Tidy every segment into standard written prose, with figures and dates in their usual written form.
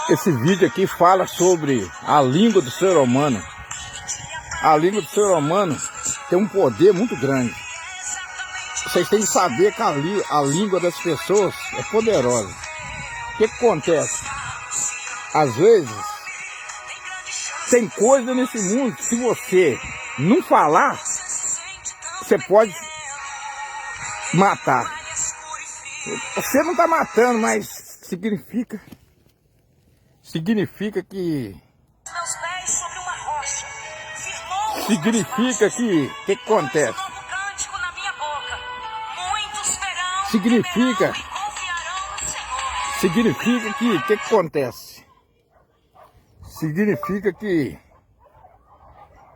Esse vídeo aqui fala sobre a língua do ser humano. A língua do ser humano tem um poder muito grande. Vocês têm que saber que a língua das pessoas é poderosa. O que acontece? Às vezes, tem coisa nesse mundo que se você não falar, você pode matar. Você não está matando, mas significa que o que acontece? Significa que o que acontece?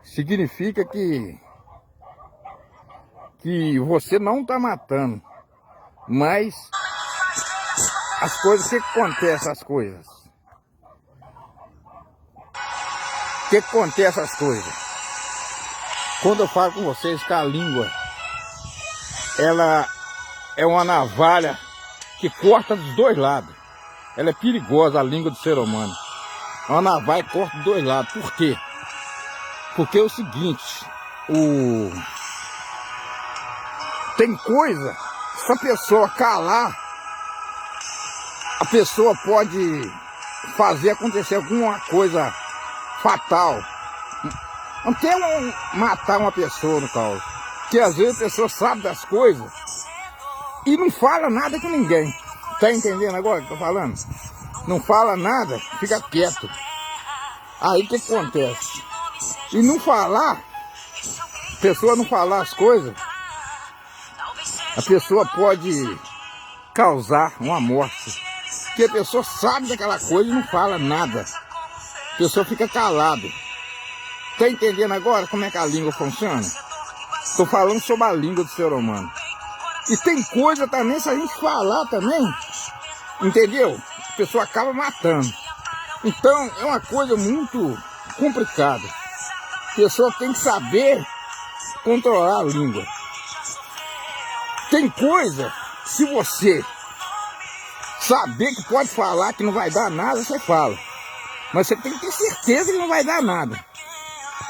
Significa que você não está matando, mas as coisas, o que acontece as coisas? O que acontece as coisas? Quando eu falo com vocês que a língua, ela é uma navalha que corta dos dois lados. Ela é perigosa, a língua do ser humano. É uma navalha que corta dos dois lados. Por quê? Porque é o seguinte, tem coisa, se a pessoa calar, a pessoa pode fazer acontecer alguma coisa fatal. Não tem matar uma pessoa no caso. Porque às vezes a pessoa sabe das coisas e não fala nada com ninguém. Tá entendendo agora o que eu tô falando? Não fala nada, fica quieto. Aí o que acontece? E não falar, a pessoa não falar as coisas, a pessoa pode causar uma morte. Porque a pessoa sabe daquela coisa e não fala nada. A pessoa fica calada. Tá entendendo agora como é que a língua funciona? Estou falando sobre a língua do ser humano. E tem coisa também, se a gente falar também, entendeu? A pessoa acaba matando. Então é uma coisa muito complicada. A pessoa tem que saber controlar a língua. Tem coisa, se você saber que pode falar que não vai dar nada, você fala. Mas você tem que ter certeza que não vai dar nada.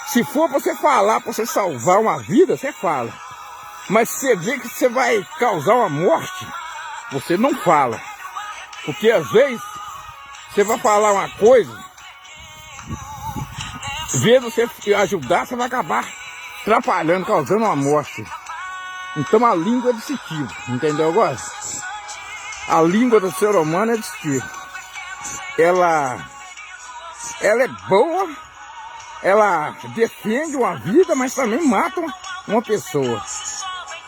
Se for para você falar, para você salvar uma vida, você fala. Mas se você vê que você vai causar uma morte, você não fala. Porque às vezes, você vai falar uma coisa, em vez de você ajudar, você vai acabar atrapalhando, causando uma morte. Então a língua é desse tipo, entendeu agora? A língua do ser humano é desse tipo. Ela é boa, ela defende uma vida, mas também mata uma pessoa.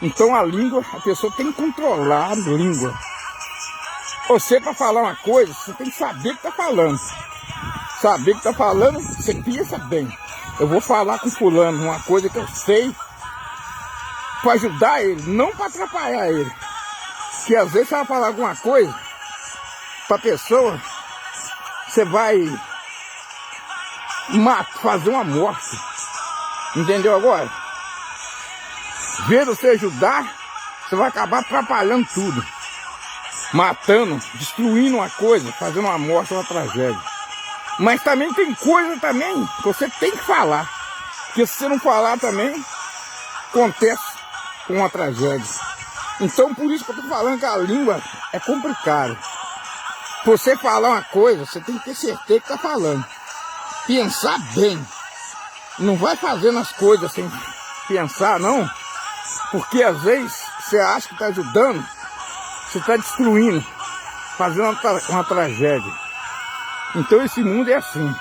Então a língua, a pessoa tem que controlar a língua. Você, para falar uma coisa, você tem que saber o que está falando. Saber o que está falando, você pensa bem. Eu vou falar com fulano uma coisa que eu sei para ajudar ele, não para atrapalhar ele. Porque às vezes você vai falar alguma coisa para a pessoa, você vai fazer uma morte. Entendeu agora? Em vez de você ajudar, você vai acabar atrapalhando tudo. Matando, destruindo uma coisa, fazendo uma morte, uma tragédia. Mas também tem coisa também que você tem que falar. Porque se você não falar também, acontece uma tragédia. Então por isso que eu estou falando que a língua é complicada. Você falar uma coisa, você tem que ter certeza que está falando. Pensar bem. Não vai fazendo as coisas sem pensar, não. Porque às vezes você acha que está ajudando, você está destruindo, fazendo uma tragédia. Então esse mundo é assim.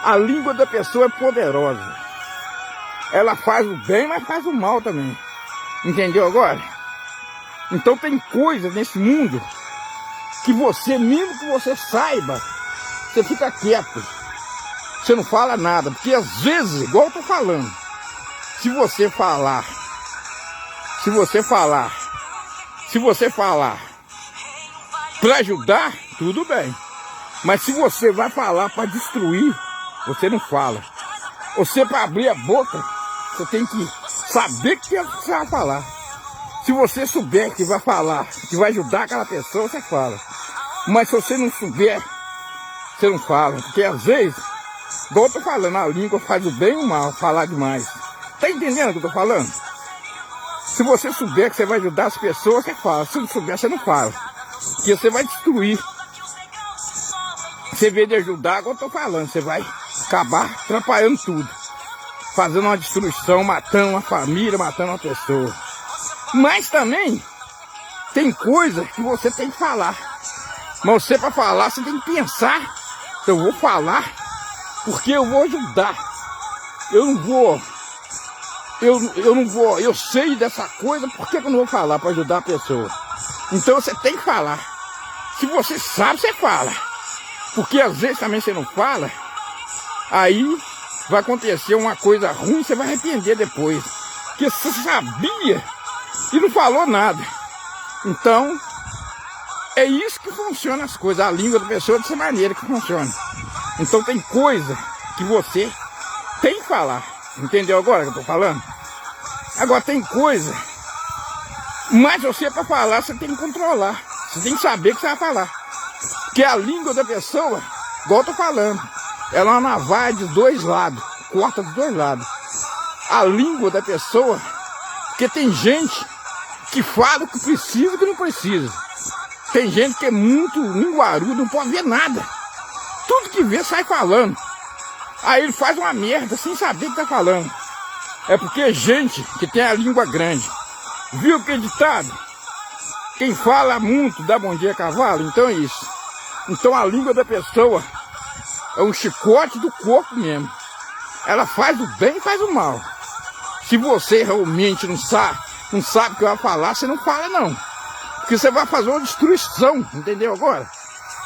A língua da pessoa é poderosa. Ela faz o bem, mas faz o mal também. Entendeu agora? Então tem coisas nesse mundo que você, mesmo que você saiba, você fica quieto. Você não fala nada. Porque às vezes, igual eu tô falando, se você falar para ajudar, tudo bem. Mas se você vai falar para destruir, você não fala. Você, para abrir a boca, você tem que saber o que você vai falar. Se você souber que vai falar, que vai ajudar aquela pessoa, você fala. Mas se você não souber você não fala. Porque às vezes, igual eu tô falando, a língua faz o bem e o mal, falar demais. Tá entendendo o que eu tô falando? Se você souber que você vai ajudar as pessoas, você fala. Se não souber, você não fala. Porque você vai destruir. Você vê de ajudar, igual eu tô falando, você vai acabar atrapalhando tudo. Fazendo uma destruição, matando uma família, matando uma pessoa. Mas também tem coisa que você tem que falar. Mas você, para falar, você tem que pensar. Eu vou falar porque eu vou ajudar. Eu não vou, eu sei dessa coisa, por que eu não vou falar para ajudar a pessoa? Então você tem que falar. Se você sabe, você fala. Porque às vezes também você não fala, aí vai acontecer uma coisa ruim, você vai arrepender depois. Porque você sabia e não falou nada. Então, é isso que funciona as coisas. A língua da pessoa é dessa maneira que funciona. Então tem coisa que você tem que falar. Entendeu agora que eu tô falando? Agora tem coisa, mas você para falar, você tem que controlar. Você tem que saber o que você vai falar. Porque a língua da pessoa, igual eu tô falando, ela é uma navalha de dois lados. Corta dos dois lados. A língua da pessoa, porque tem gente que fala o que precisa e o que não precisa. Tem gente que é muito linguarudo, não pode ver nada. Tudo que vê sai falando. Aí ele faz uma merda sem saber o que tá falando. É porque gente que tem a língua grande. Viu que ditado? Quem fala muito dá bom dia a cavalo? Então é isso. Então a língua da pessoa é um chicote do corpo mesmo. Ela faz o bem e faz o mal. Se você realmente não sabe o que vai falar, você não fala não. Porque você vai fazer uma destruição, entendeu agora?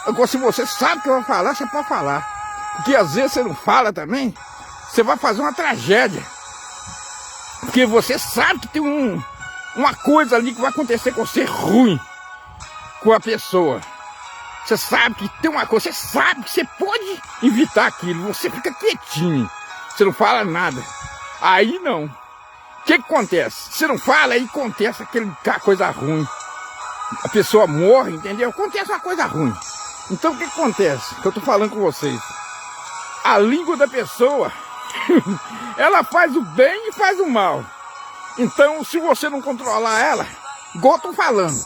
Agora se você sabe o que vai falar, você pode falar. Porque às vezes você não fala também, você vai fazer uma tragédia. Porque você sabe que tem uma coisa ali que vai acontecer com você ruim com a pessoa. Você sabe que tem uma coisa, você sabe que você pode evitar aquilo, você fica quietinho, você não fala nada. Aí não. O que acontece? Você não fala, aí acontece aquela coisa ruim. A pessoa morre, entendeu? Acontece uma coisa ruim. Então o que acontece? Que eu tô falando com vocês. A língua da pessoa, ela faz o bem e faz o mal. Então, se você não controlar ela, igual eu tô falando,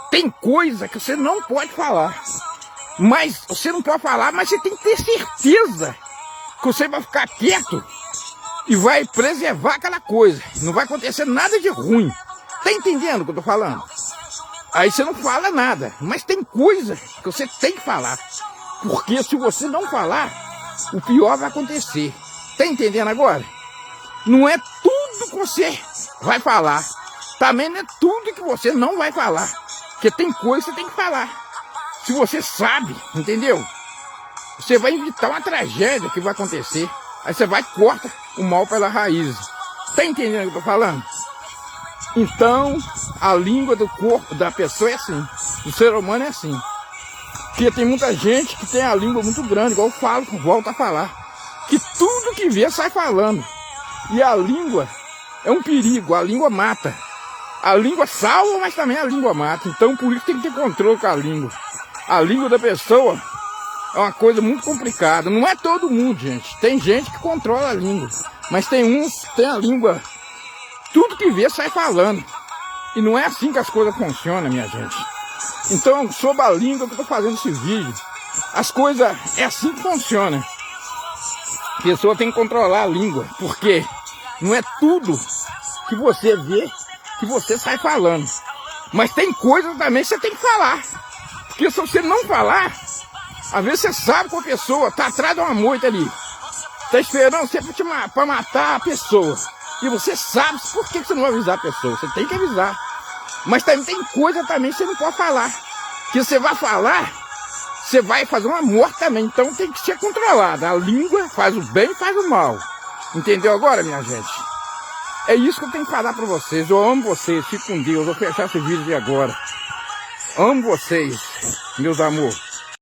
tem coisa que você não pode falar. Mas você não pode falar, mas você tem que ter certeza que você vai ficar quieto e vai preservar aquela coisa. Não vai acontecer nada de ruim. Tá entendendo o que eu tô falando? Aí você não fala nada, mas tem coisa que você tem que falar. Porque se você não falar, o pior vai acontecer. Tá entendendo agora? Não é tudo que você vai falar. Também não é tudo que você não vai falar. Porque tem coisa que você tem que falar. Se você sabe, entendeu? Você vai evitar uma tragédia que vai acontecer. Aí você vai e corta o mal pela raiz. Tá entendendo o que eu tô falando? Então, a língua do corpo da pessoa é assim. Do ser humano é assim. Porque tem muita gente que tem a língua muito grande, igual eu falo, volto a falar. Que tudo que vê sai falando. E a língua é um perigo, a língua mata. A língua salva, mas também a língua mata. Então por isso tem que ter controle com a língua. A língua da pessoa é uma coisa muito complicada. Não é todo mundo, gente. Tem gente que controla a língua. Mas tem uns que tem a língua... Tudo que vê sai falando. E não é assim que as coisas funcionam, minha gente. Então, sobre a língua que eu tô fazendo esse vídeo, as coisas é assim que funciona. A pessoa tem que controlar a língua, porque não é tudo que você vê que você sai falando. Mas tem coisas também que você tem que falar. Porque se você não falar, às vezes você sabe que a pessoa tá atrás de uma moita ali, tá esperando você para matar a pessoa. E você sabe, por que você não vai avisar a pessoa? Você tem que avisar. Mas também tem coisa também que você não pode falar. Que você vai falar, você vai fazer uma morte também. Então tem que ser controlada. A língua faz o bem e faz o mal. Entendeu agora, minha gente? É isso que eu tenho que falar para vocês. Eu amo vocês. Fique com Deus. Vou fechar esse vídeo de agora. Amo vocês, meus amores.